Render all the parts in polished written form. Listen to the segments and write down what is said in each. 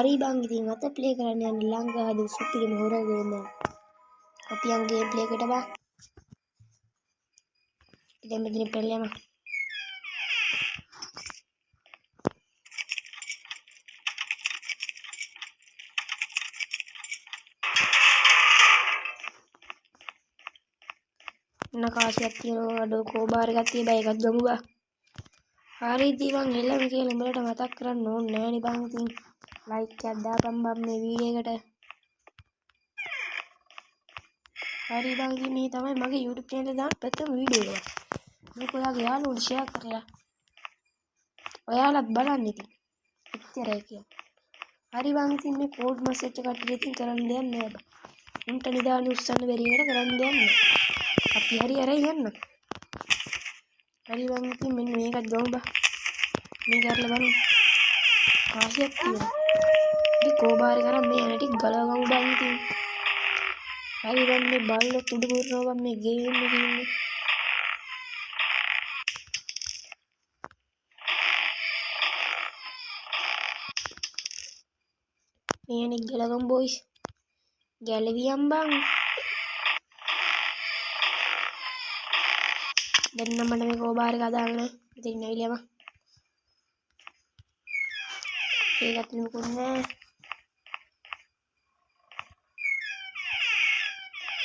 හරි බං ඉතින් අත ප්ලේ කරන්න යන්න ලංකාවේ සුපිරිම හොරර් ගේම් එක. අපි යන් ගේම් ප්ලේ එකට බා. ඉතින් මෙතන පෙළෙම. නකාසියක් තියෙනවා අඩෝ කෝබාර එකක් තියෙයි බයි එකක් ගමු බා. හරි ඉතින් මං එළම කියලා උඹලට මතක් කරන්න ඕනේ නෑනේ බං ඉතින් ලයික් එකක් දාපන් බං මේ වීඩියෝ එකට. හරි බං ඉතින් මේ තමයි මගේ YouTube channel එකේ දාන ප්‍රථම වීඩියෝ එක. මේක ඔයාගේ යාළුවන්ට ෂෙයා කරලා ඔයාලත් බලන්න ඉතින්. එච්චරයි කියන්නේ. හරි බං ඉතින් මේ කෝඩ් මැසේජ් එක කට්ටිය ඉතින් කරන්න දෙයක් නෑ බං. උන්ට නිදාන උස්සන්න බැරි එකට කරන්න දෙයක් නෑ. අපි හරි අරයි යන්න. හරි බං ඉතින් මෙන්න මේකත් ගමු බං. මේ කරලා බලමු. කාසියක් තියෙනවා. ඉතින් කෝබාරේ කරන් මේ යන ටික ගලව ගමු බං ඉතින්. හරි බං මේ බල්ලෝ තුඩු පුරනවා බං මේ ගේම් එකේ ඉන්නේ. මේ යන්නේ ගලගමු බොයිස්. ගැලවියම් බං. දැන් නම් මට මේ කෝබාර එක අදාළ නැහැ. ඉතින් නැවිලා බං. ඒකට නිකුත් නෑ.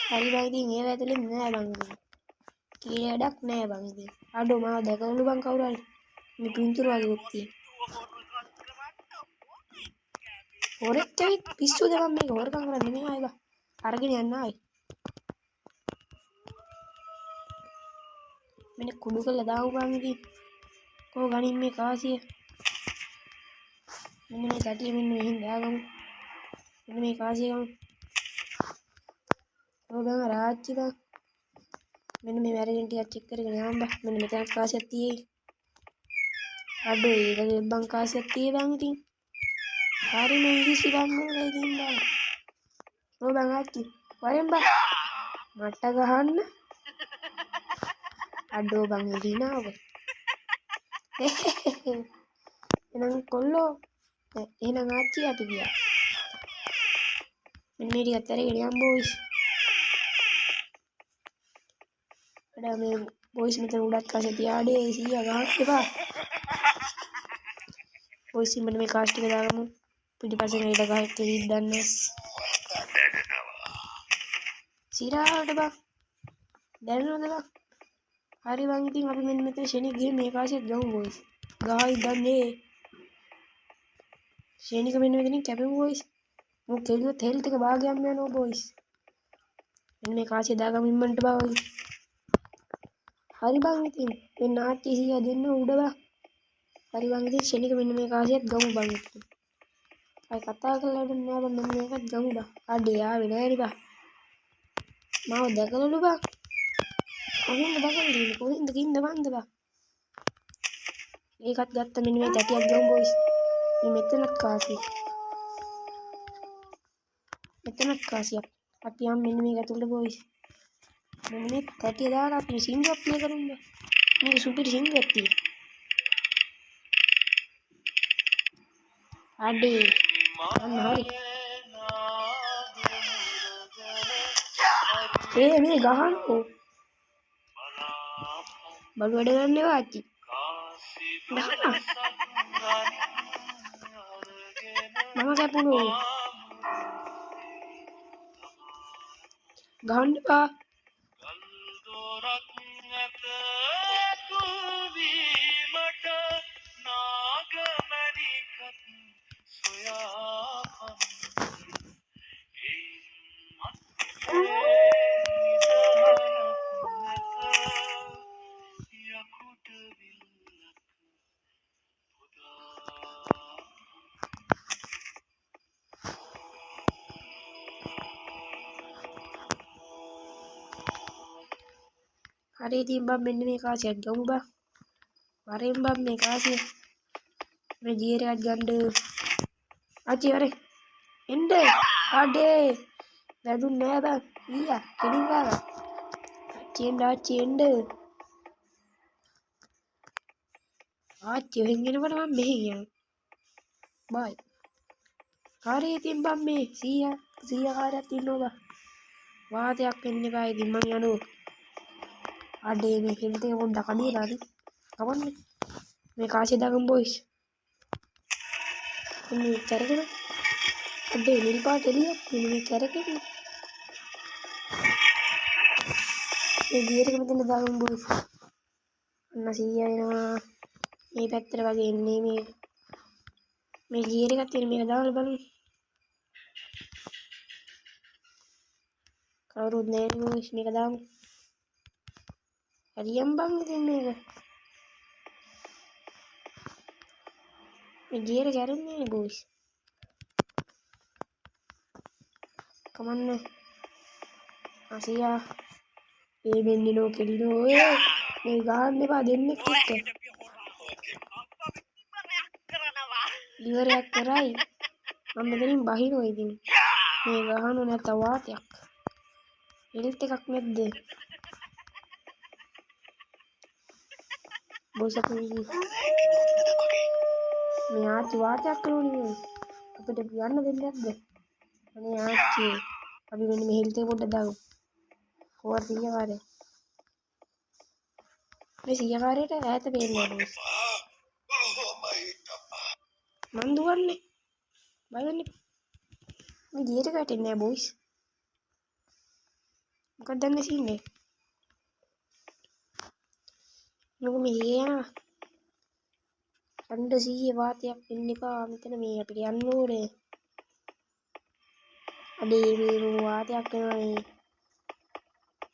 හරි බං ඉතින් ඒව ඇතුලේ නෑ බං ඉතින්. කීයේ වැඩක් නෑ බං ඉතින්. අඩෝ මාව දැකවලු බං කවුරු හරි. මේ පින්තූර වගේ උත් තියෙන. හොරෙක් ඇවිත් පිස්සුද බං මේක හොරකම් කරන්නේ නෙමෙයි ආයි බං. අරගෙන යන්න ආයි. මෙන්න කුඩු කරලා දාමු බං ඉතින්. කොහොම ගනින් මේ කාසිය. මෙන්න මේ තටිය මෙන්න මෙහින් දාගමු. මෙන්න මේ කාසිය ගමු. ඔබම රාජ්‍ය බං. මෙන්න මේ වැරදින් ටිකක් චෙක් කරගෙන යන්න බං. මෙන්න මෙතන කාසියක් තියෙයි. අඩෝ ඒකගේ බං කාසියක් තියෙයි බං ඉතින්. හරි මේ ඉංග්‍රීසි බං නෝනේ ඉතින් බං. ඔය බං ආච්චි වරෙන් බං. මට ගහන්න. අඩෝ බං ඉදිනාව. එහෙනම් කොල්ලෝ එහෙනම් ආච්චි අපි ගියා. මෙන්න මේ ටිකත් අරගෙන යන්න බොයිස්. අඩ මේ බොයිස් මෙතන උඩත් කාසිය තියාඩේ 100 ගහන්න එපා. බොයිස් මෙන්න මේ කාස් ටික දාගමු. පිටිපස්සෙන් ඇවිල්ලා ගහක් දෙන්න. සිරාවට බං. දැනනවද බං? හරි බං ඉතින් අපි මෙන්න මෙතන ෂෙනික් ගිහින් මේ කාසියක් ගමු බොයිස්. ගහයි දන්නේ. ෂෙනික මෙන්න මෙතනින් කැපෙමු බොයිස්. මු කෙලියොත් හෙල්ත් එක භාගයක්ම යනවා බොයිස්. මෙන්න මේ කාසිය දාගමු ඉම්මන්ට බා. හරි බං ඉතින් මේ නාට්‍ය 100 දෙන්න උඩ බං. හරි බං ඉතින් ෂෙනික මෙන්න මේ කාසියත් ගමු බං ඉතින්. අය කතා කරලා වැඩක් නෑ බං මෙන්න මේකත් ගමු බං. අඩේ ආවේ නෑනේ බං. මාව දැකලලු බං. කොහෙන්ද බගන්නේ? කොහෙන්ද ගින්ද වන්ද බං? ඒකත් ගත්ත මෙන්න මේ තැටියක් ගමු බොයිස්. මේ මෙතන කාසිය. මෙතන කාසියක්. අපි යම් මෙන්න මේක ඇතුළට බොයිස්. මෙන්න මේ තැටිය දාලා අපි සිංගුවක් ප්ලේ කරමු බං. මේක සුපිරි සිංගුවක් තියෙනවා. අඩේ අන්න හරි. මේ ගහනෝ. බලු වැඩ ගන්න ඒවා ආච්චි. ගහනවා. මම කැපුණු. ගහන්න එපා. හරි ඉතින් බං මෙන්න මේ කාසියක් ගමු බං. වරෙන් බං මේ කාසිය. මේ ජීර් එකක් ගන්න. ආච්චි වරේ. එන්න. අඩේ. වැදුන් නෑ බං. ඊයා කෙලින් ගාවා. ආච්චි එන්න. ආච්චි වෙන් එනකොට මම මෙහෙන් යනවා. බයි. හරි ඉතින් බම් මේ 100 කාරයක් ඉන්නවා වාතයක් එන්න එපා ඉතින් මං යනවා අඩේ මේ හෙල්ත් එක පොඩ්ඩක් අඩුවලාද කවන්නේ මේ කාසිය දාගමු බොයිස් මේ කරගෙන අඩේ නිල් පාට එළියක් මේ කරගෙන මේ ගියර් එක මෙතන දාගමු බොයිස් අන්න 100 එනවා මේ පැත්තට වගේ එන්නේ මේ ගියර් එකක් තියෙන මේක දාලා බලමු කවුරුත් නැහැ බොයිස් මේක දාමු හරියම් බං ඉතින් මේක මේ ගියර කැරෙන්නේ නේ බොයිස් කමන්න අසියා ඒ වෙන්නේ නෝ කෙලිනෝ ඔය මේ ගහන්න එපා දෙන්නෙක් එක්ක ඉවරයක් කරයි මම මෙතනින් බහිනවා ඉතින් මේ ගහන්න නැත්නම් වාතයක් හෙල්ත් එකක් නැද්ද බොයිස් මේ ආච්චි වාතයක් කරනෝනේ අපිට යන්න දෙන්නේ නැද්ද අනේ ආච්චි අපි මෙන්න මේ හෙල්ත් එක පොඩ්ඩක් දාමු ෆෝර් 100 කාරේ මේ 100 කාරේට ඈත පේන්නේ නැහැ මන් දුවන්නේ බය වෙන්න මේ ගියට වැටෙන්නේ නැහැ බොයිස් මොකක්ද දන්නේ සීන්නේ මොකද මේ යන අඬ 100 වාතයක් වෙන්න එපා මෙතන මේ අපිට යන්න ඕනේ අඩේ මේ වාතයක් වෙනවා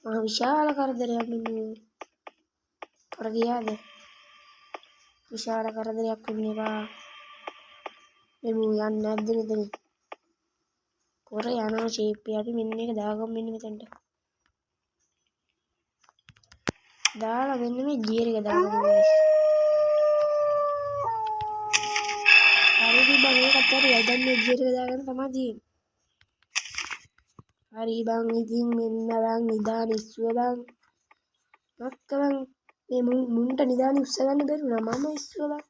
මහ විශාල කරදරයක් මෙන්න කර ගියාද විශාල කරදරයක් වෙන්න එපා මෙමු යන්නේ නැද්ද මෙතන පොර යනවා ෂේප් එක අපි මෙන්න එක දාගමු මෙන්න මෙතනට දාලා මෙන්න මේ ගියර් එක දාගමු හරි බං ඒකත් හරි දැන් මේ ගියර් එක දාගෙන තමයි තියෙන්නේ හරි බං ඉතින් මෙන්න බං නිදාන ඉස්සුව බං මක්කලන් මේ මුන්ට නිදාන උස්ස ගන්න බැරුණා මම ඉස්සුව බං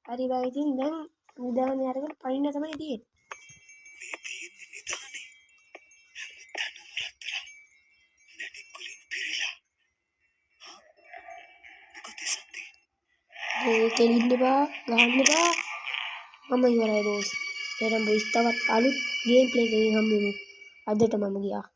හරි බං ඉතින් දැන් නිදානේ අරගෙන පයින්න තමයි තියෙන්නේ මේ කෙලින්න එපා ගහන්න එපා මම ඉවරයි බොස් එහෙනම් බොස් තවත් අලුත් ගේම් ප්ලේ එකකින් හම්බෙමු අදට මම ගියා